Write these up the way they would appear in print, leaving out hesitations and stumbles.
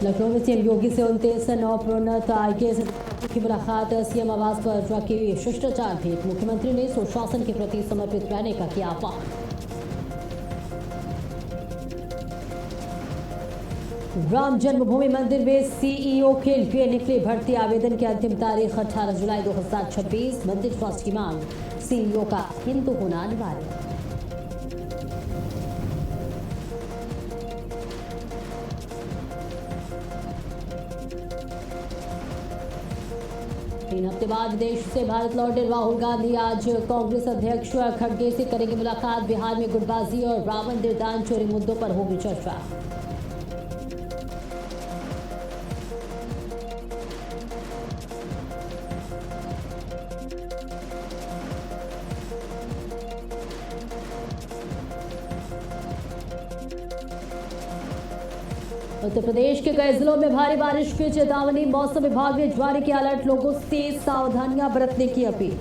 लखनऊ में सीएम योगी से 29 नवप्रोन्नत आईएएस की मुलाकात। सीएम आवास पर रखी शिष्टाचार भेंट। मुख्यमंत्री ने सुशासन के प्रति समर्पित रहने का किया आह्वान। राम जन्मभूमि मंदिर में सीईओ के लिए निकले भर्ती आवेदन की अंतिम तारीख 18 जुलाई 2026। मंदिर ट्रस्ट की मांग, सीईओ का हिंदू होना अनिवार्य। तीन हफ्ते बाद विदेश से भारत लौटे राहुल गांधी आज कांग्रेस अध्यक्ष खड़गे से करेंगे मुलाकात। बिहार में गुटबाजी और रावण निर्दान चोरी मुद्दों पर होगी चर्चा। उत्तर प्रदेश के कई जिलों में भारी बारिश की चेतावनी। मौसम विभाग ने जारी किया अलर्ट। लोगों से सावधानियां बरतने की अपील।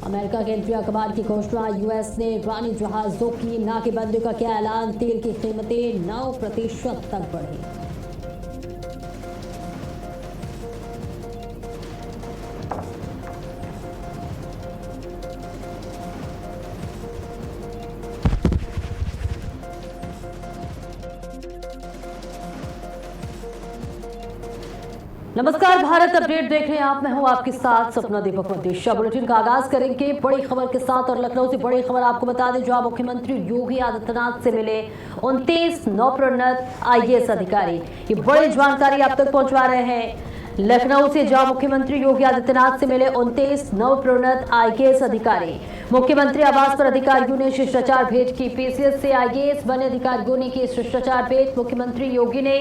अमेरिका के इंडिया कमान की घोषणा। यूएस ने ईरानी जहाजों की नाकेबंदी का किया ऐलान। तेल की कीमतें 9% तक बढ़ी। नमस्कार, भारत अपडेट देख रहे हैं आप। मैं हूं आपके साथ सपना दीपक मदेशिया। बुलेटिन का आगाज करेंगे बड़ी खबर के साथ और लखनऊ से बड़ी खबर आपको बता दें, जहां मुख्यमंत्री योगी आदित्यनाथ से मिले 29 नवप्रोन्नत आईएएस अधिकारी। ये बड़ी जानकारी आप तक पहुंचवा रहे हैं लखनऊ से, जहां मुख्यमंत्री योगी आदित्यनाथ से मिले 29 नवप्रोन्नत आईएएस अधिकारी। मुख्यमंत्री आवास पर अधिकारियों ने शिष्टाचार भेंट की। पीसीएस से आईएएस बने अधिकारियों ने की शिष्टाचार भेंट। मुख्यमंत्री योगी ने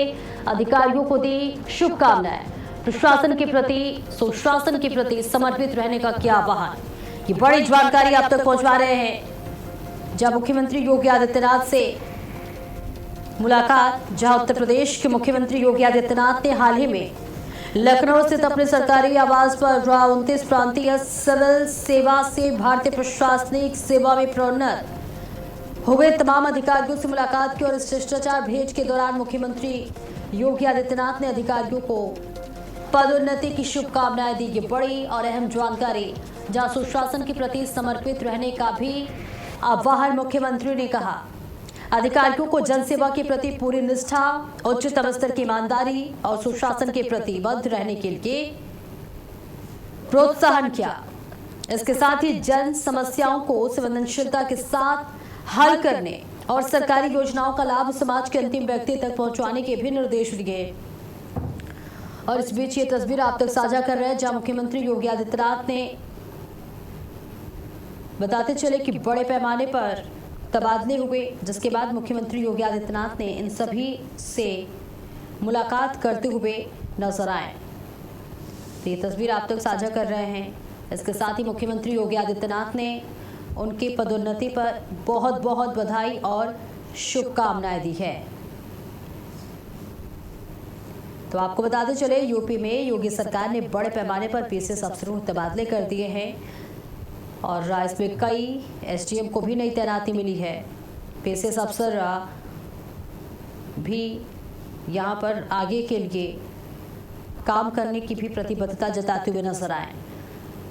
अधिकारियों को दी शुभकामनाएं। प्रशासन के प्रति, सुशासन के प्रति समर्पित रहने का किया आह्वान। ये बड़ी जानकारी आप तक पहुंचवा रहे हैं, जहां मुख्यमंत्री योगी आदित्यनाथ से मुलाकात। जहां उत्तर प्रदेश के मुख्यमंत्री योगी आदित्यनाथ ने हाल ही में लखनऊ स्थित अपने सरकारी आवास पर 29 प्रांतीय सिविल सेवा से भारतीय प्रशासनिक सेवा में प्रोन्नत हुए तमाम अधिकारियों से मुलाकात की और इस शिष्टाचार भेंट के दौरान मुख्यमंत्री योगी आदित्यनाथ ने अधिकारियों को पदोन्नति की शुभकामनाएं दी। ये बड़ी और अहम जानकारी, जहां सुशासन के प्रति समर्पित रहने का भी आह्वान मुख्यमंत्री ने कहा। अधिकारियों को जनसेवा के प्रति पूरी निष्ठा, उच्चतम स्तर की ईमानदारी और सुशासन के प्रति बद्ध रहने के लिए प्रोत्साहन किया। इसके साथ ही जन समस्याओं को संवेदनशीलता के साथ हल करने और सरकारी योजनाओं का लाभ समाज के अंतिम व्यक्ति तक पहुंचाने के भी निर्देश दिए। और इस बीच ये तस्वीर आप तक साझा कर रहे हैं, जहां मुख्यमंत्री योगी आदित्यनाथ ने बताते चले कि बड़े पैमाने पर तबादले हुए, जिसके बाद मुख्यमंत्री योगी आदित्यनाथ ने इन सभी से मुलाकात करते हुए नजर आए। तो ये तस्वीर आप तक साझा कर रहे हैं। इसके साथ ही मुख्यमंत्री योगी आदित्यनाथ ने उनके पदोन्नति पर बहुत बहुत बधाई और शुभकामनाएं दी है। तो आपको बताते चले, यूपी में योगी सरकार ने बड़े पैमाने पर पीसीएस अफसरों के तबादले कर दिए हैं और इसमें कई एसडीएम को भी नई तैनाती मिली है। पीसीएस अफसर भी यहां पर आगे के लिए काम करने की भी प्रतिबद्धता जताते हुए नजर आए।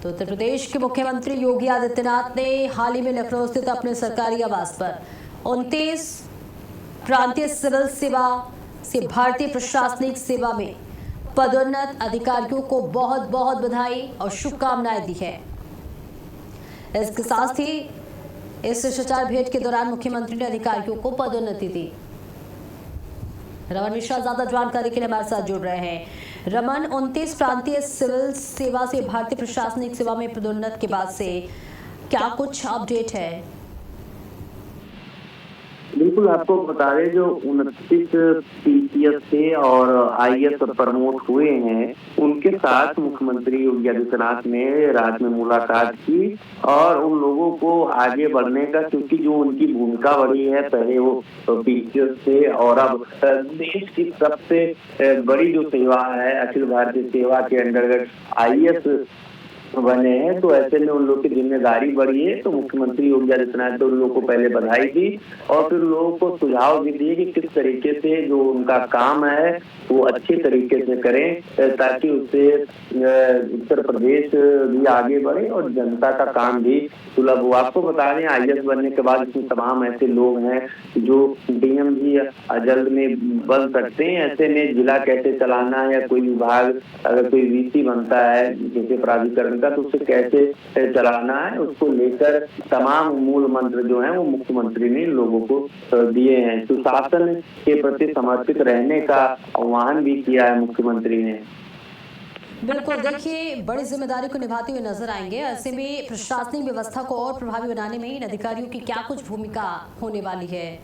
तो उत्तर प्रदेश के मुख्यमंत्री योगी आदित्यनाथ ने हाल ही में लखनऊ स्थित अपने सरकारी आवास पर 29 प्रांतीय सिविल सेवा से भारतीय प्रशासनिक सेवा में पदोन्नत अधिकारियों को बहुत बहुत बधाई और शुभकामनाएं दी है। इसके साथ ही इस शिष्टाचार भेंट के दौरान मुख्यमंत्री ने अधिकारियों को पदोन्नति दी। रमन मिश्रा ज्यादा जानकारी के लिए हमारे साथ जुड़ रहे हैं। रमन, 29 प्रांतीय सिविल सेवा से भारतीय प्रशासनिक सेवा में पदोन्नत के बाद से क्या कुछ अपडेट है? बिल्कुल, आपको बता दें, जो 29 पीसीएस से और आईएएस प्रमोट हुए हैं, उनके साथ मुख्यमंत्री योगी आदित्यनाथ ने रात में मुलाकात की और उन लोगों को आगे बढ़ने का, क्योंकि जो उनकी भूमिका बड़ी है, पहले वो पीसीएस से और अब देश की सबसे बड़ी जो सेवा है अखिल भारतीय सेवा के अंतर्गत आईएएस बने हैं, तो ऐसे में उन लोग की जिम्मेदारी बढ़ी है। तो मुख्यमंत्री योगी आदित्यनाथ ने उन लोगों को पहले बधाई दी और फिर लोगों को सुझाव भी दिए कि किस तरीके से जो उनका काम है वो अच्छे तरीके से करें, ताकि उससे उत्तर प्रदेश भी आगे बढ़े और जनता का काम भी सुलभ हो। आपको बता दें, IAS बनने के बाद इसमें तमाम ऐसे लोग हैं जो DM भी जल्द में बन सकते हैं। ऐसे में जिला कैसे चलाना है या कोई विभाग, अगर कोई VC बनता है जैसे प्राधिकरण का, तो उसे कैसे चलाना है, उसको लेकर तमाम मूल मंत्र जो हैं वो मुख्यमंत्री ने लोगों को दिए हैं। सुशासन के प्रति समर्पित रहने का आह्वान भी किया है मुख्यमंत्री ने। बिल्कुल, देखिए बड़ी जिम्मेदारी को निभाते हुए नजर आएंगे। ऐसे में प्रशासनिक व्यवस्था को और प्रभावी बनाने में इन अधिकारियों की क्या कुछ भूमिका होने वाली है?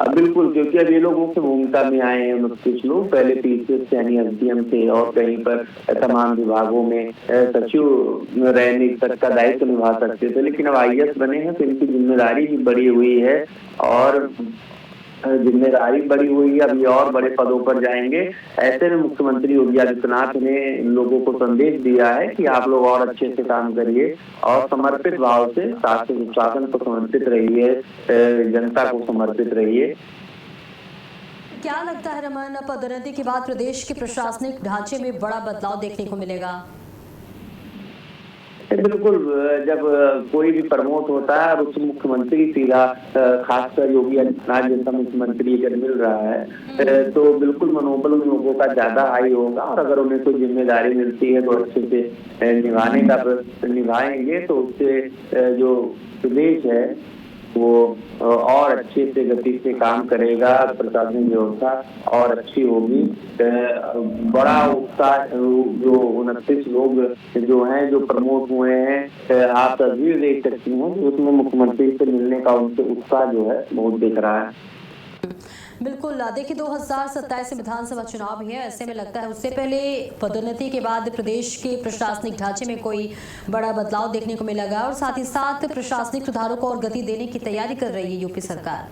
बिल्कुल, क्योंकि अब ये लोग मुख्य भूमिका में आए हैं। कुछ लोग पहले PCS यानी SDM थे और कहीं पर तमाम विभागों में सचिव रहने तक का दायित्व निभा सकते थे, लेकिन अब IAS बने हैं तो इनकी जिम्मेदारी भी बढ़ी हुई है और जिम्मेदारी बढ़ी हुई है। अभी और बड़े पदों पर जाएंगे। ऐसे में मुख्यमंत्री योगी आदित्यनाथ ने इन लोगों को संदेश दिया है कि आप लोग और अच्छे से काम करिए और समर्पित भाव से शासन को समर्पित रहिए, जनता को समर्पित रहिए। क्या लगता है रमन, पदोन्नति के बाद प्रदेश के प्रशासनिक ढांचे में बड़ा बदलाव देखने को मिलेगा? बिल्कुल, जब कोई भी प्रमोट होता है और उससे मुख्यमंत्री सीधा, खासकर योगी आदित्यनाथ जैसा मुख्यमंत्री अगर मिल रहा है तो बिल्कुल मनोबल उन लोगों का ज्यादा हाई होगा और अगर उन्हें कोई जिम्मेदारी मिलती है तो अच्छे से निभाएंगे, तो उससे जो प्रदेश है वो और अच्छे से गति से काम करेगा, प्रशासनिक व्यवस्था और अच्छी होगी। बड़ा उत्साह जो 29 लोग जो हैं जो प्रमोट हुए हैं, आप तस्वीर देख सकती हैं, उसमें मुख्यमंत्री से मिलने का उनसे उत्साह जो है बहुत दिख रहा है। बिल्कुल, देखिए 2027 में विधानसभा चुनाव भी है। ऐसे में लगता है उससे पहले पदोन्नति के बाद प्रदेश के प्रशासनिक ढांचे में कोई बड़ा बदलाव देखने को मिलेगा और साथ ही साथ प्रशासनिक सुधारों को और गति देने की तैयारी कर रही है यूपी सरकार।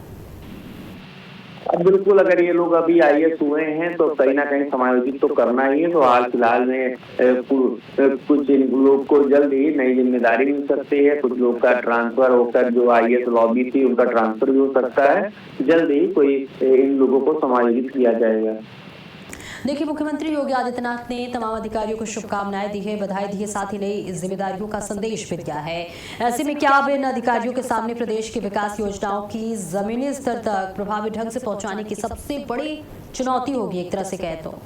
अब बिल्कुल, अगर ये लोग अभी IAS हुए हैं तो कहीं ना कहीं समायोजित तो करना ही है। तो हाल फिलहाल में कुछ लोग को जल्द ही नई जिम्मेदारी मिल सकती है, कुछ लोग का ट्रांसफर होकर जो IAS लॉबी थी उनका ट्रांसफर भी हो सकता है। जल्द ही कोई इन लोगों को समायोजित किया जाएगा। देखिए, मुख्यमंत्री योगी आदित्यनाथ ने तमाम अधिकारियों को शुभकामनाएं दी है, बधाई दी है, साथ ही नई जिम्मेदारियों का संदेश भी दिया है। ऐसे में क्या अब इन अधिकारियों के सामने प्रदेश की विकास योजनाओं की जमीनी स्तर तक प्रभावी ढंग से पहुंचाने की सबसे बड़ी चुनौती होगी, एक तरह से कहे तो?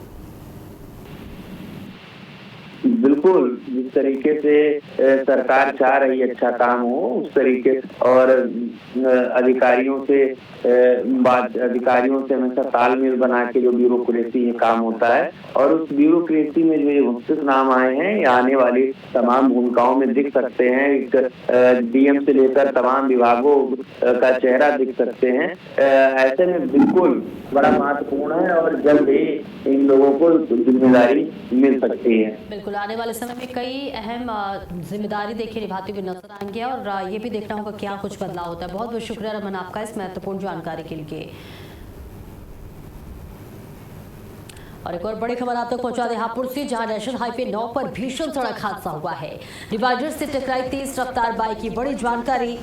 बिल्कुल, जिस तरीके से सरकार चाह रही है अच्छा काम हो उस तरीके और अधिकारियों से हमेशा तालमेल बना के जो ब्यूरोक्रेसी है काम होता है और उस ब्यूरोक्रेसी में जो मुख्तलिफ नाम आए हैं या आने वाली तमाम भूमिकाओं में दिख सकते हैं। DM से लेकर तमाम विभागों का चेहरा दिख सकते हैं। ऐसे में बिल्कुल बड़ा महत्वपूर्ण है और जल्द ही इन लोगों को जिम्मेदारी मिल सकती है। बिल्कुल, आने वाले समय में कई अहम जिम्मेदारी देखिए निभाते हुए नजर आएंगे और ये भी देखना होगा क्या कुछ बदलाव होता है। बहुत बहुत शुक्रिया रमन आपका इस महत्वपूर्ण जानकारी के लिए। और एक और बड़ी खबर आप तक पहुंचा दें हापुड़ से, जहां नेशनल हाईवे 9 पर भीषण सड़क हादसा हुआ है। डिवाइडर से टकराई तेज रफ्तार बाइक की बड़ी जानकारी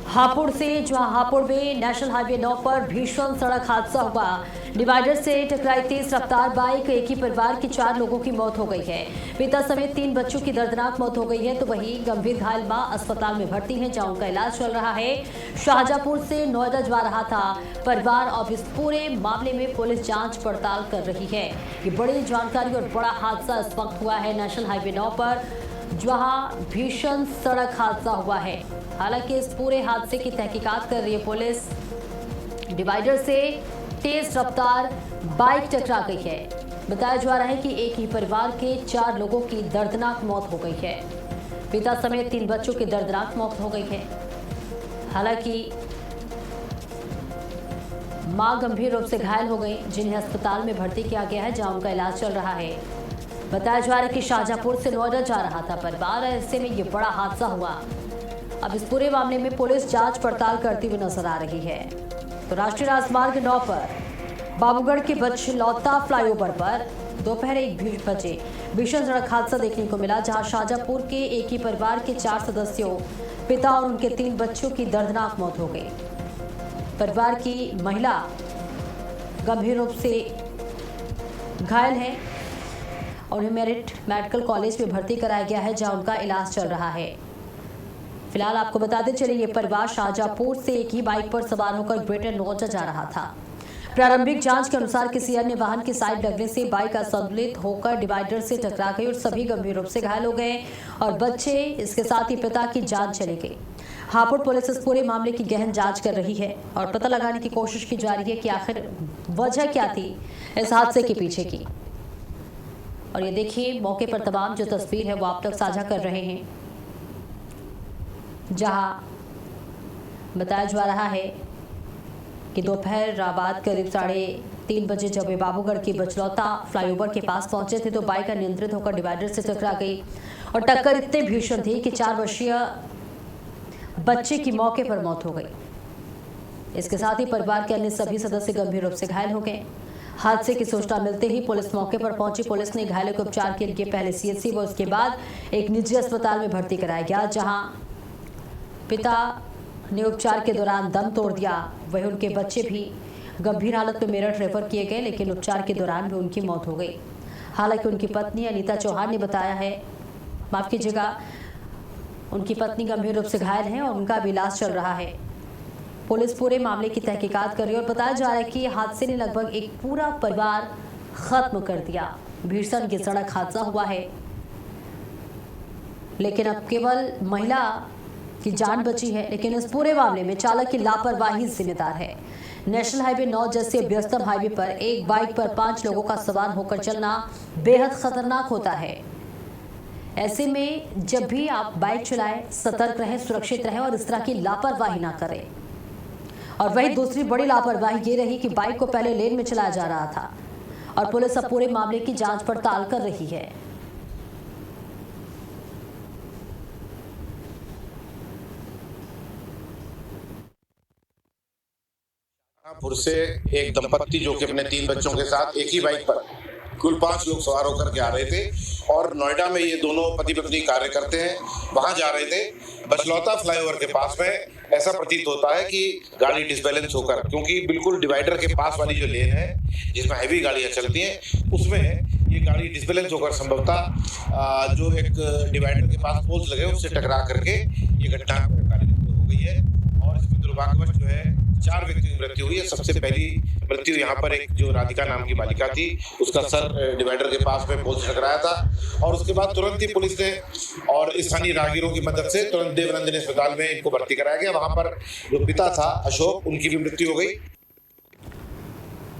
हापुड़ से, जहां हापुड़ में नेशनल हाईवे 9 पर भीषण सड़क हादसा हुआ। डिवाइडर से टकराई तेज रफ्तार बाइक, एक ही परिवार के 4 लोगों की मौत हो गई है। पिता समेत 3 बच्चों की दर्दनाक मौत हो गई है, तो वहीं गंभीर घायल मां अस्पताल में भर्ती है, जहां उनका इलाज चल रहा है। शाहजहांपुर से नोएडा जा रहा था परिवार। अब इस पूरे मामले में पुलिस जांच पड़ताल कर रही है। ये बड़ी जानकारी और बड़ा हादसा इस वक्त हुआ है नेशनल हाईवे 9 पर, जहां भीषण सड़क हादसा हुआ है। हालांकि इस पूरे हादसे की तहकीकात कर रही है पुलिस। डिवाइडर से तेज रफ्तार बाइक टकरा गई है। बताया जा रहा है कि एक ही परिवार के 4 लोगों की दर्दनाक मौत हो गई है। पिता समेत 3 बच्चों की दर्दनाक मौत हो गई है। हालांकि मां गंभीर रूप से घायल हो गई, जिन्हें अस्पताल में भर्ती किया गया है, जहां उनका इलाज चल रहा है। बताया जा रहा है कि शाहजहांपुर से नोएडा जा रहा था परिवार, ऐसे में ये बड़ा हादसा हुआ। अब इस पूरे मामले में पुलिस जांच पड़ताल करती हुई नजर आ रही है। तो राष्ट्रीय राजमार्ग 9 पर बाबूगढ़ के बछलौता फ्लाईओवर पर दोपहर 1 बजे भीषण सड़क हादसा देखने को मिला, जहां शाहजहांपुर के एक ही परिवार के 4 सदस्यों, पिता और उनके 3 बच्चों की दर्दनाक मौत हो गई। परिवार की महिला गंभीर रूप से घायल है और उन्हें मेरिट मेडिकल कॉलेज में भर्ती कराया गया है, जहां उनका इलाज चल रहा है। फिलहाल आपको बताते चले, ये परिवार शाहजहांपुर से एक ही बाइक पर सवार होकर ग्रेटर नोएडा जा रहा था। प्रारंभिक जांच के अनुसार किसी अन्य वाहन की साइड लगने से बाइक असंतुलित होकर डिवाइडर से टकरा गई और सभी गंभीर रूप से घायल हो गए और बच्चे, इसके साथ ही पिता की जान चली गई। हापुड़ पुलिस इस पूरे मामले की गहन जांच कर रही है और पता लगाने की कोशिश की जा रही है कि आखिर वजह क्या थी इस हादसे के पीछे की। और ये देखिए, मौके पर तमाम जो तस्वीर है वो आप तक साझा कर रहे हैं, जहां बताया जा रहा है कि दोपहर बाद करीब 3:30 बजे जब वे बाबूगढ़ की बचलौता फ्लाईओवर के पास पहुंचे थे तो बाइक अनियंत्रित होकर डिवाइडर से टकरा गई और टक्कर इतने भीषण थी कि 4 वर्षीय बच्चे की मौके पर मौत हो गई। इसके साथ ही परिवार के अन्य सभी सदस्य गंभीर रूप से घायल हो गए। हादसे की सूचना मिलते ही पुलिस मौके पर पहुंची। पुलिस ने घायलों को उपचार के लिए पहले सीएचसी व उसके बाद एक निजी अस्पताल में भर्ती कराया गया, जहां पिता ने उपचार के दौरान दम तोड़ दिया। वहीं उनके बच्चे भी गंभीर हालत में मेरठ रेफर किए गए, लेकिन उपचार के दौरान भी उनकी मौत हो गई। हालांकि उनकी पत्नी अनीता चौहान ने बताया है, माफ कीजिएगा, उनकी पत्नी गंभीर रूप से घायल है और उनका भी इलाज चल रहा है। पुलिस पूरे मामले की तहकीकात कर रही है और बताया जा रहा है कि हादसे ने लगभग एक पूरा परिवार खत्म कर दिया। भीषण ये सड़क हादसा हुआ है, लेकिन अब केवल महिला की जान बची है, लेकिन इस पूरे मामले में चालक की लापरवाही जिम्मेदार है। नेशनल हाईवे 9 जैसे व्यस्तम हाईवे पर एक बाइक पर 5 लोगों का सवार होकर चलना बेहद खतरनाक होता है। ऐसे में जब भी आप बाइक चलाएं, सतर्क रहें, सुरक्षित रहें और इस तरह की लापरवाही ना करें। और वही दूसरी बड़ी लापरवाही ये रही कि बाइक को पहले लेन में चलाया जा रहा था और पुलिस अब पूरे मामले की जांच पड़ताल कर रही है। शाहजहांपुर से एक दंपत्ति जो कि अपने 3 बच्चों के साथ एक ही बाइक पर कुल 5 लोग सवार होकर के आ रहे थे और नोएडा में ये दोनों पति पत्नी कार्य करते हैं, वहां जा रहे थे। बचलौता फ्लाईओवर के पास में ऐसा प्रतीत होता है कि गाड़ी डिसबैलेंस होकर, क्योंकि बिल्कुल डिवाइडर के पास वाली जो लेन है जिसमें हैवी गाड़ियां चलती हैं, उसमें ये गाड़ी डिसबैलेंस होकर संभवतः जो एक डिवाइडर के पास पोल्स लगे उससे टकरा करके ये घटना हो गई है। और इसमें दुर्भाग्यवश जो है 4 व्यक्तियों की मृत्यु हुई है। सबसे पहली मृत्यु यहाँ पर एक जो राधिका नाम की बालिका थी, उसका सर डिवाइडर के पास में पोल से टकराया था और उसके बाद तुरंत ही पुलिस ने और स्थानीय राहगीरों की मदद से तुरंत देवनंदिनी अस्पताल में इनको भर्ती कराया गया। वहाँ पर जो पिता था अशोक, उनकी भी मृत्यु हो गई।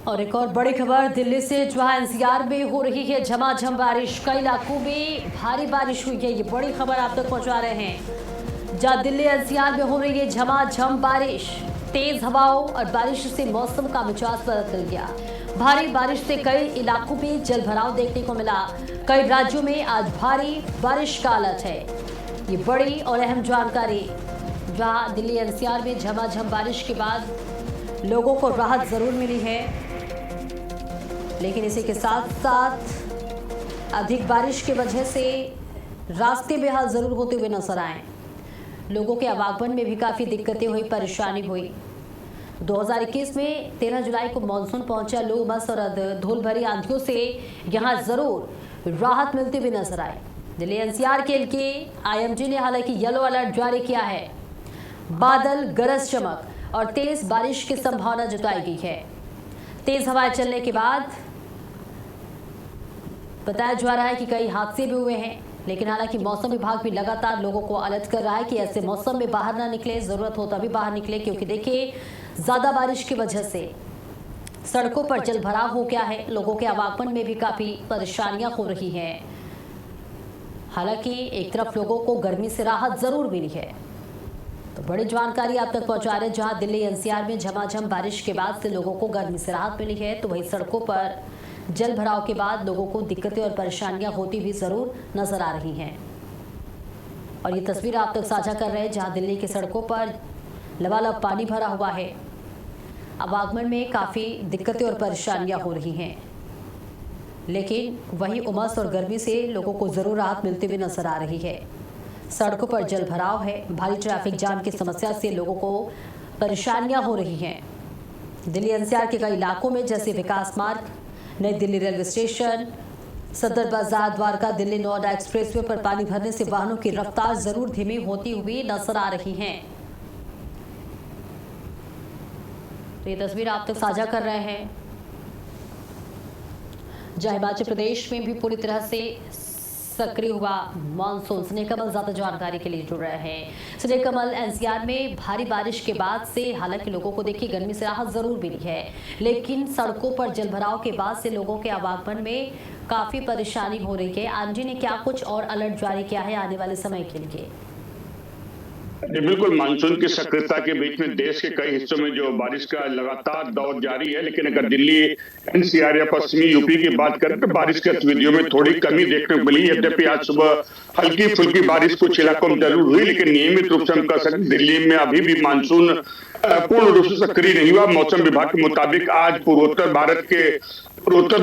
और एक और बड़ी खबर दिल्ली से, जहां एनसीआर में हो रही है झमाझम बारिश। कई इलाकों में भारी बारिश हुई है, ये बड़ी खबर आप तक पहुंचा रहे हैं। जहां दिल्ली एनसीआर में हो रही है झमाझम बारिश, तेज हवाओं और बारिश से मौसम का मिजाज बदल गया। भारी बारिश से कई इलाकों में जलभराव देखने को मिला। कई राज्यों में आज भारी बारिश का अलर्ट है। ये बड़ी और अहम जानकारी, जहां दिल्ली एनसीआर में झमाझम बारिश के बाद लोगों को राहत जरूर मिली है, लेकिन इसी के साथ साथ अधिक बारिश की वजह से रास्ते बेहाल जरूर होते हुए नजर आए। लोगों के आवागमन में भी काफ़ी दिक्कतें हुई, परेशानी हुई। 2021 में 13 जुलाई को मानसून पहुंचा। लू, उमस और धूल भरी आंधियों से यहां जरूर राहत मिलती हुई नजर आए। दिल्ली एनसीआर के लिए आईएमडी ने हालांकि येलो अलर्ट जारी किया है। बादल, गरज चमक और तेज बारिश की संभावना जताई गई है। तेज हवाएं चलने के बाद बताया जा रहा है कि कई हादसे भी हुए हैं, लेकिन हालांकि मौसम विभाग भी लगातार लोगों को अलर्ट कर रहा है कि ऐसे मौसम में बाहर ना निकले, जरूरत हो तभी बाहर निकले, क्योंकि देखिए ज्यादा बारिश की वजह से सड़कों पर जल भराव हो गया है। लोगों के आवागमन में भी काफी परेशानियां हो रही हैं। हालांकि एक तरफ लोगों को गर्मी से राहत जरूर मिली है। तो बड़ी जानकारी आप तक पहुंचा रहे, जहां दिल्ली एनसीआर में झमाझम बारिश के बाद से लोगों को गर्मी से राहत मिली है, तो वही सड़कों पर जल भराव के बाद लोगों को दिक्कतें और परेशानियां होती भी जरूर नजर आ रही हैं। और ये तस्वीर आप तक साझा कर रहे हैं, जहां दिल्ली की सड़कों पर लबालब पानी भरा हुआ है। आवागमन में काफी दिक्कतें और परेशानियां हो रही हैं। लेकिन वहीं उमस और गर्मी से लोगों को जरूर राहत मिलती हुई नजर आ रही है। सड़कों पर जल भराव है, भारी ट्रैफिक जाम की समस्या से लोगों को परेशानियां हो रही हैं। दिल्ली एनसीआर के कई इलाकों में जैसे विकास मार्ग, नई दिल्ली रेलवे स्टेशन, सदर बाजार, द्वारका दिल्ली नोएडा एक्सप्रेसवे पर पानी भरने से वाहनों की रफ्तार जरूर धीमी होती हुई नजर आ रही है। तो ये तस्वीर आप तक साझा कर रहे हैं। जहां हिमाचल प्रदेश में भी पूरी तरह से सक्रिय हुआ मानसून। स्नेह कमल ज्यादा जानकारी के लिए जुड़ रहे हैं। स्नेह कमल, एनसीआर में भारी बारिश के बाद से हालांकि लोगों को देखिए गर्मी से राहत जरूर मिली है, लेकिन सड़कों पर जलभराव के बाद से लोगों के आवागमन में काफी परेशानी हो रही है। आरजी ने क्या कुछ और अलर्ट जारी किया है आने वाले समय के लिए? बिल्कुल, मानसून की सक्रियता के बीच में देश के कई हिस्सों में जो बारिश का लगातार दौर जारी है, लेकिन अगर दिल्ली एनसीआर या पश्चिमी यूपी की बात करें तो बारिश की गतिविधियों में थोड़ी कमी देखने को मिली। यद्यपि आज सुबह हल्की फुल्की बारिश कुछ इलाकों में जरूर हुई, लेकिन नियमित रूप से हम कह सकते दिल्ली में अभी भी मानसून पूर्ण रूप से सक्रिय नहीं हुआ। मौसम विभाग के मुताबिक आज पूर्वोत्तर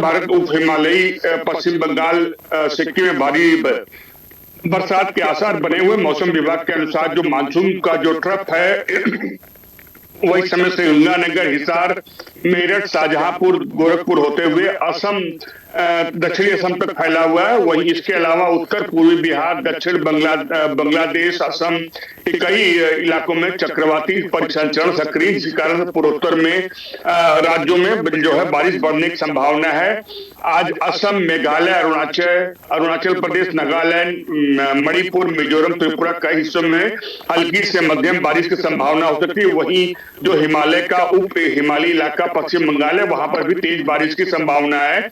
भारत उप हिमालयी पश्चिम बंगाल सिक्किम में भारी बरसात के आसार बने हुए। मौसम विभाग के अनुसार जो मानसून का जो ट्रफ है वही समय से गंगानगर, हिसार, मेरठ, शाहजहांपुर, गोरखपुर होते हुए असम, दक्षिणी असम तक फैला हुआ है। वहीं इसके अलावा उत्तर पूर्वी बिहार, दक्षिण बांग्लादेश, असम के कई इलाकों में चक्रवाती परिसंचरण सक्रिय, जिस कारण पूर्वोत्तर में राज्यों में जो है बारिश बढ़ने की संभावना है। आज असम, मेघालय, अरुणाचल प्रदेश, नागालैंड, मणिपुर, मिजोरम, त्रिपुरा कई हिस्सों में हल्की से मध्यम बारिश की संभावना हो सकती है। वहीं जो हिमालय का उप हिमालयी इलाका पश्चिम बंगाल है, वहां पर भी तेज बारिश की संभावना है।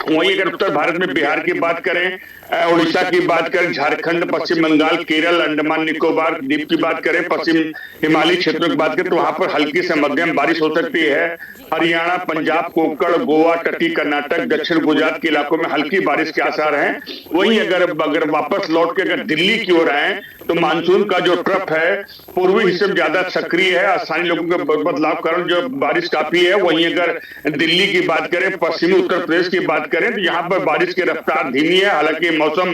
वहीं अगर उत्तर भारत में बिहार की बात करें, उड़ीसा की बात करें, झारखंड, पश्चिम बंगाल, केरल, अंडमान निकोबार द्वीप की बात करें, पश्चिम हिमालयी क्षेत्रों की बात करें तो वहां पर हल्की से मध्यम बारिश हो सकती है। हरियाणा, पंजाब, कोंकण, गोवा, तटीय कर्नाटक, दक्षिण गुजरात के इलाकों में हल्की बारिश के आसार हैं। वहीं अगर वापस लौट के अगर दिल्ली की ओर आए तो मानसून का जो ट्रफ है पूर्वी हिस्से में ज्यादा सक्रिय है। स्थानीय लोगों के बदलाव कारण जो बारिश काफी है। वहीं अगर दिल्ली की बात करें, पश्चिमी उत्तर प्रदेश की बात करें तो यहाँ पर बारिश की रफ्तार धीमी है। हालांकि मौसम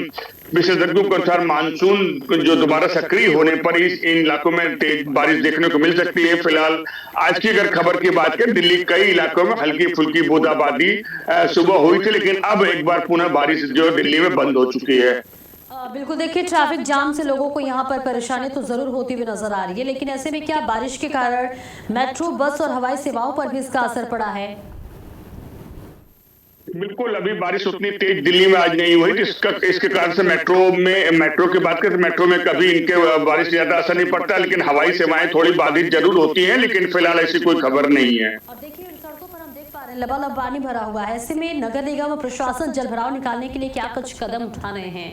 विशेषज्ञों के अनुसार मानसून जो दोबारा सक्रिय होने पर इन इलाकों में तेज बारिश देखने को मिल सकती है। फिलहाल आज की अगर खबर की बात करें, दिल्ली कई इलाकों में हल्की फुल्की बूंदाबांदी सुबह हुई थी, लेकिन अब एक बार पुनः बारिश जो दिल्ली में बंद हो चुकी है। बिल्कुल, देखिए ट्रैफिक जाम से लोगों को यहाँ पर परेशानी तो जरूर होती हुई नजर आ रही है, लेकिन ऐसे में क्या बारिश के कारण मेट्रो, बस और हवाई सेवाओं पर भी इसका असर पड़ा है? बिल्कुल, अभी बारिश उतनी तेज दिल्ली में आज नहीं हुई, इसके कारण से मेट्रो की बात करें तो मेट्रो में कभी इनके बारिश ज्यादा असर नहीं पड़ता, लेकिन हवाई सेवाएं थोड़ी बाधित जरूर होती हैं, लेकिन फिलहाल ऐसी कोई खबर नहीं है। और देखिए इन सड़कों पर हम देख पा रहे हैं लबालब पानी भरा हुआ है। ऐसे में नगर निगम और प्रशासन जलभराव निकालने के लिए क्या कुछ कदम उठा रहे हैं?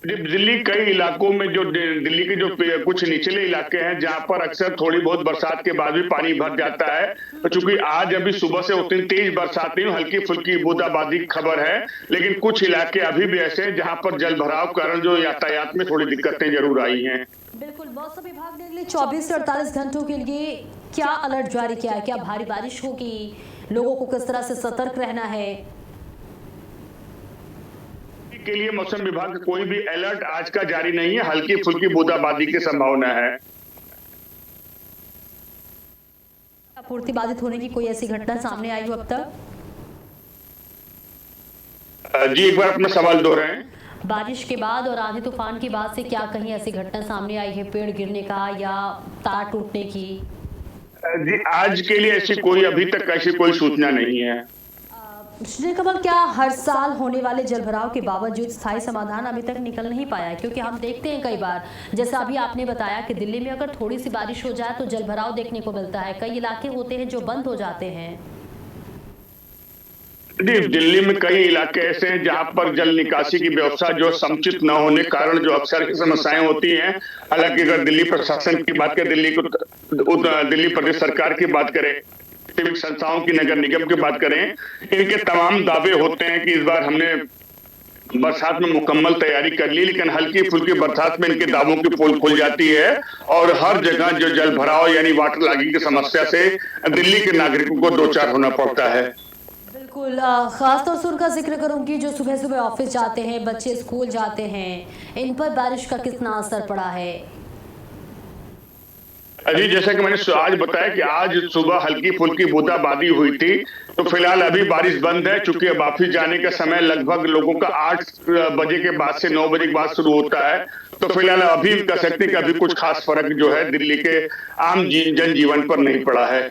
दिल्ली कई इलाकों में जो दिल्ली के जो कुछ निचले इलाके हैं जहां पर अक्सर थोड़ी बहुत बरसात के बाद भी पानी भर जाता है, तो चूंकि आज अभी सुबह से उतनी तेज बरसात नहीं, हल्की फुल्की बूंदाबांदी की खबर है, लेकिन कुछ इलाके अभी भी ऐसे हैं जहां पर जल भराव कारण जो यातायात में थोड़ी दिक्कतें जरूर आई हैं। बिल्कुल, मौसम विभाग ने अगले 24 से 48 घंटों के लिए क्या अलर्ट जारी किया है? क्या भारी बारिश होगी? लोगों को किस तरह से सतर्क रहना है? के लिए मौसम विभाग का कोई भी अलर्ट आज का जारी नहीं है। हल्की फुल्की बूंदाबांदी की संभावना है। आपूर्ति बाधित होने की कोई ऐसी घटना सामने आई हो अब तक? जी, एक बार अपना सवाल दोहराएं। बारिश के बाद और आंधी तूफान के बाद से क्या कहीं ऐसी घटना सामने आई है, पेड़ गिरने का या तार टूटने की? जी, आज के लिए ऐसी कोई अभी तक ऐसी कोई सूचना नहीं है। श्री कमल, क्या हर साल होने वाले जलभराव के बावजूद स्थायी समाधान अभी तक निकल नहीं पाया? क्योंकि हम देखते हैं कई बार, जैसा अभी आपने बताया कि दिल्ली में अगर थोड़ी सी बारिश हो जाए तो जलभराव देखने को मिलता है। कई इलाके होते हैं जो बंद हो जाते हैं। दिल्ली में कई इलाके ऐसे हैं जहां पर जल निकासी की व्यवस्था जो समुचित न होने के कारण जो अक्सर समस्याएं होती हैं। हालांकि अगर दिल्ली प्रशासन की बात करें, दिल्ली प्रदेश सरकार की बात करें, संस्थाओं की, नगर निगम की बात करें, इनके तमाम दावे होते हैं कि इस बार हमने बरसात में मुकम्मल तैयारी कर ली, लेकिन हल्की फुल्की बरसात में इनके दावों की पोल खुल जाती है और हर जगह जो जल भराव यानी वाटर लॉगिंग की समस्या से दिल्ली के नागरिकों को दो चार होना पड़ता है। बिल्कुल खास तौर से उनका जिक्र करूंगी जो सुबह सुबह ऑफिस जाते हैं, बच्चे स्कूल जाते हैं, इन पर बारिश का कितना असर पड़ा है? अजी, जैसा कि मैंने आज बताया कि आज सुबह हल्की फुल्की बूंदाबांदी हुई थी, तो फिलहाल अभी बारिश बंद है। चूंकि अब ऑफिस जाने का समय लगभग लोगों का 8 बजे के बाद से 9 बजे के बाद शुरू होता है, तो फिलहाल अभी कह सकते हैं कि अभी कुछ खास फर्क जो है दिल्ली के आम जनजीवन पर नहीं पड़ा है।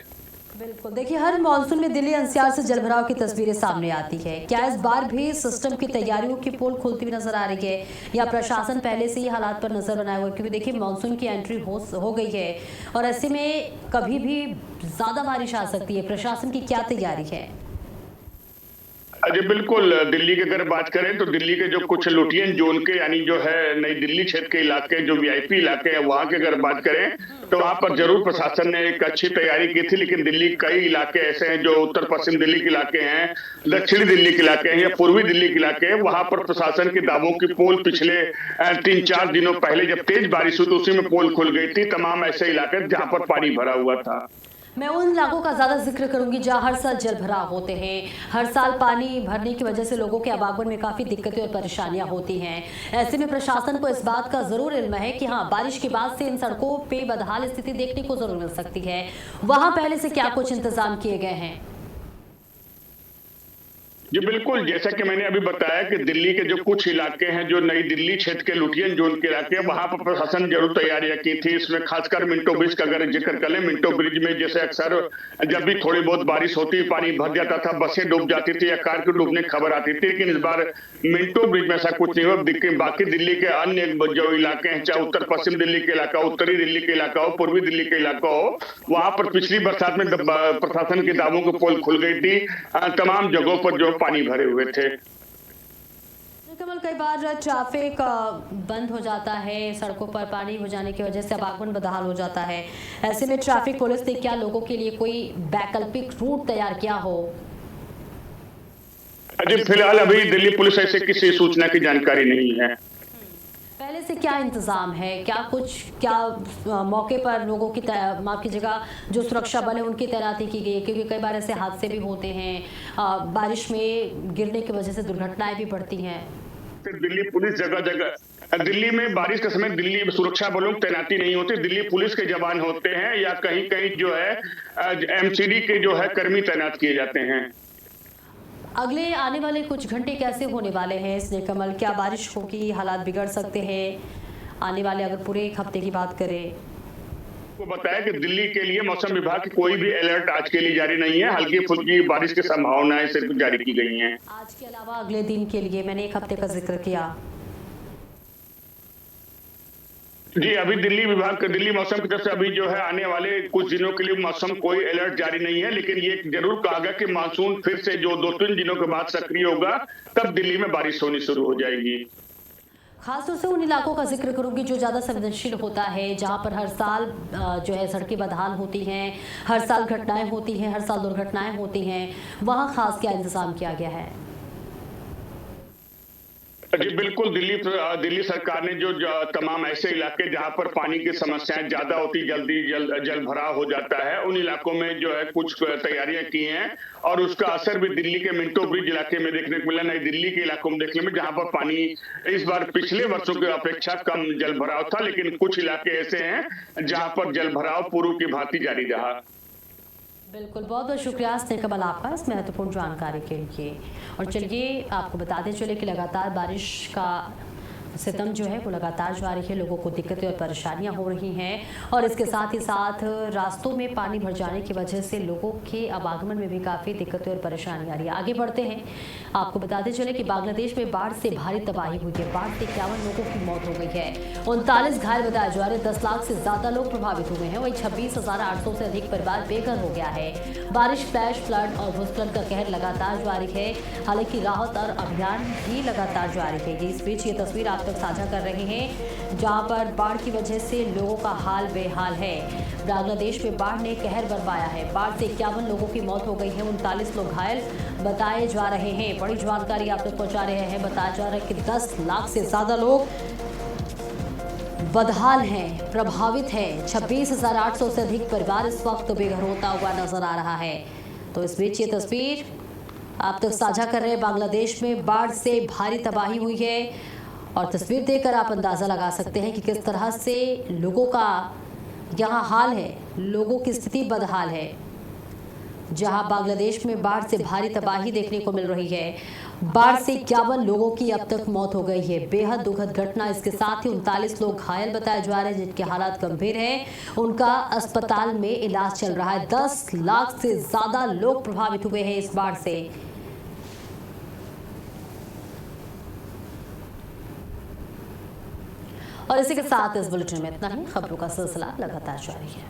बिल्कुल, देखिए हर मानसून में दिल्ली एनसीआर से जलभराव की तस्वीरें सामने आती है। क्या इस बार भी सिस्टम की तैयारियों की पोल खुलती हुई नजर आ रही है या प्रशासन पहले से ही हालात पर नजर बनाए हुए? क्योंकि देखिए मानसून की एंट्री हो गई है और ऐसे में कभी भी ज्यादा बारिश आ सकती है। प्रशासन की क्या तैयारी है? अजय, बिल्कुल, दिल्ली की अगर बात करें तो दिल्ली के जो कुछ लुटियन जोन के यानी जो है नई दिल्ली क्षेत्र के इलाके, जो वीआईपी इलाके हैं, वहां की अगर बात करें तो वहां पर जरूर प्रशासन ने एक अच्छी तैयारी की थी। लेकिन दिल्ली कई इलाके ऐसे हैं जो उत्तर पश्चिम दिल्ली के इलाके हैं, दक्षिणी दिल्ली के इलाके हैं या पूर्वी दिल्ली के इलाके हैं, वहां पर प्रशासन के दावों की पोल पिछले 3-4 दिनों पहले जब तेज बारिश हुई तो उसी में पोल खुल गई थी। तमाम ऐसे इलाके जहां पर पानी भरा हुआ था। मैं उन इलाकों का ज्यादा जिक्र करूंगी जहां हर साल जलभराव होते हैं। हर साल पानी भरने की वजह से लोगों के आवागमन में काफी दिक्कतें और परेशानियां होती हैं। ऐसे में प्रशासन को इस बात का जरूर इल्म है कि हाँ, बारिश के बाद से इन सड़कों पे बदहाल स्थिति देखने को जरूर मिल सकती है। वहां पहले से क्या कुछ इंतजाम किए गए हैं? जी बिल्कुल, जैसा कि मैंने अभी बताया कि दिल्ली के जो कुछ इलाके हैं जो नई दिल्ली क्षेत्र के लुटियन जोन के इलाके हैं, वहां पर प्रशासन जरूर तैयारियां की थी। इसमें खासकर मिंटो ब्रिज का अगर जिक्र करें, मिंटो ब्रिज में जैसे अक्सर जब भी थोड़ी बहुत बारिश होती, पानी भर जाता था, बसें डूब जाती थी या कार के डूबने की खबर आती थी। लेकिन इस बार मिंटो ब्रिज में ऐसा कुछ नहीं हुआ। बाकी दिल्ली के अन्य जो इलाके हैं, चाहे उत्तर पश्चिम दिल्ली के इलाका, उत्तरी दिल्ली के इलाका हो, पूर्वी दिल्ली के इलाका हो, वहां पर पिछली बरसात में प्रशासन के दावों की पोल खुल गई थी। तमाम जगहों पर जो पानी भरे हुए थे। कमल, कई बार ट्रैफिक बंद हो जाता है, सड़कों पर पानी हो जाने की वजह से आवागमन बदहाल हो जाता है। ऐसे में ट्रैफिक पुलिस ने क्या लोगों के लिए कोई वैकल्पिक रूट तैयार किया हो? अजय, फिलहाल अभी दिल्ली पुलिस ऐसे किसी सूचना की जानकारी नहीं है। पहले से क्या इंतजाम है? क्या मौके पर लोगों की माफ कीजिएगा, जो सुरक्षा बल है उनकी तैनाती की गई है? क्योंकि कई बार ऐसे हादसे भी होते हैं, बारिश में गिरने की वजह से दुर्घटनाएं भी बढ़ती हैं। दिल्ली पुलिस जगह जगह, दिल्ली में बारिश के समय दिल्ली सुरक्षा बलों की तैनाती नहीं होती, दिल्ली पुलिस के जवान होते हैं या कहीं कहीं जो है एमसीडी के जो है कर्मी तैनात किए जाते हैं। अगले आने वाले कुछ घंटे कैसे होने वाले हैं इसने कमल? क्या बारिश होगी? हालात बिगड़ सकते हैं आने वाले, अगर पूरे एक हफ्ते की बात करें? वो बताया कि दिल्ली के लिए मौसम विभाग की कोई भी अलर्ट आज के लिए जारी नहीं है। हल्की फुल्की बारिश की संभावनाएं सिर्फ जारी की गई हैं। आज के अलावा अगले दिन के लिए मैंने एक हफ्ते का जिक्र किया। जी, अभी दिल्ली मौसम की तरफ से अभी जो है आने वाले कुछ दिनों के लिए मौसम कोई अलर्ट जारी नहीं है। लेकिन ये जरूर कहा गया कि मानसून फिर से जो 2-3 दिनों के बाद सक्रिय होगा, तब दिल्ली में बारिश होनी शुरू हो जाएगी। खासतौर से उन इलाकों का जिक्र करूंगी जो ज़्यादा संवेदनशील होता है, जहां पर हर साल जो है सड़कें बदहाल होती हैं, हर साल घटनाएं होती हैं, हर साल दुर्घटनाएं होती हैं। वहां खास क्या इंतजाम किया गया है? जी बिल्कुल, दिल्ली सरकार ने जो तमाम ऐसे इलाके जहां पर पानी की समस्याएं ज्यादा होती, जल भराव हो जाता है, उन इलाकों में जो है कुछ तैयारियां की हैं और उसका असर भी दिल्ली के मिंटो ब्रिज इलाके में देखने को मिला, नई दिल्ली के इलाकों में देखने में, जहां पर पानी इस बार पिछले वर्षों की अपेक्षा कम जल भराव था। लेकिन कुछ इलाके ऐसे हैं जहां पर जल भराव पूर्व की भांति जारी रहा। बिल्कुल, बहुत बहुत शुक्रिया स्नेहकमल आपका इस महत्वपूर्ण जानकारी के लिए। और चलिए आपको बताते चले कि लगातार बारिश का सितम जो है वो लगातार जारी है, लोगों को दिक्कतें और परेशानियां हो रही हैं और इसके साथ ही साथ रास्तों में पानी भर जाने की वजह से लोगों के आवागमन में भी काफ़ी दिक्कतें और परेशानियां आ रही है। आगे बढ़ते हैं, आपको बताते चले कि बांग्लादेश में बाढ़ से भारी तबाही हुई है। बाढ़ से 51 लोगों की मौत हो गई है, 39 घायल बताए जा रहे, 10 लाख से ज़्यादा लोग प्रभावित हुए हैं। वहीं 26,800 से अधिक परिवार बेघर हो गया है। बारिश, फ्लैश फ्लड और भूस्खलन का कहर लगातार जारी है। हालांकि राहत और अभियान भी लगातार जारी है। इस बीच ये तस्वीर आप तक साझा कर रहे हैं जहां पर बाढ़ की वजह से लोगों का हाल बेहाल है। बांग्लादेश में बाढ़ ने कहर बरपाया है। बाढ़ से 51 लोगों की मौत हो गई है, 39 लोग घायल बताए जा रहे हैं। बड़ी जानकारी आप तक पहुंचा रहे हैं। बताया जा रहा है कि 10 लाख से ज्यादा लोग बदहाल हैं, प्रभावित हैं। 26,800 से अधिक परिवार इस वक्त बेघर होता हुआ नजर आ रहा है। तो इस बीच ये तस्वीर आप तक साझा कर रहे हैं। बांग्लादेश में बाढ़ से भारी तबाही हुई है और तस्वीर देखकर आप अंदाजा लगा सकते हैं कि किस तरह से लोगों का यहाँ हाल है। लोगों की स्थिति बदहाल है। जहां बांग्लादेश में बाढ़ से भारी तबाही देखने को मिल रही है। बाढ़ से 51 लोगों की अब तक मौत हो गई है। बेहद दुखद घटना। इसके साथ ही 39 लोग घायल बताए जा रहे हैं, जिनके हालात गंभीर हैं। उनका अस्पताल में इलाज चल रहा है। 10 लाख से ज्यादा लोग प्रभावित हुए हैं इस बाढ़ से। और इसी के साथ इस बुलेटिन में इतना ही। खबरों का सिलसिला लगातार जारी है।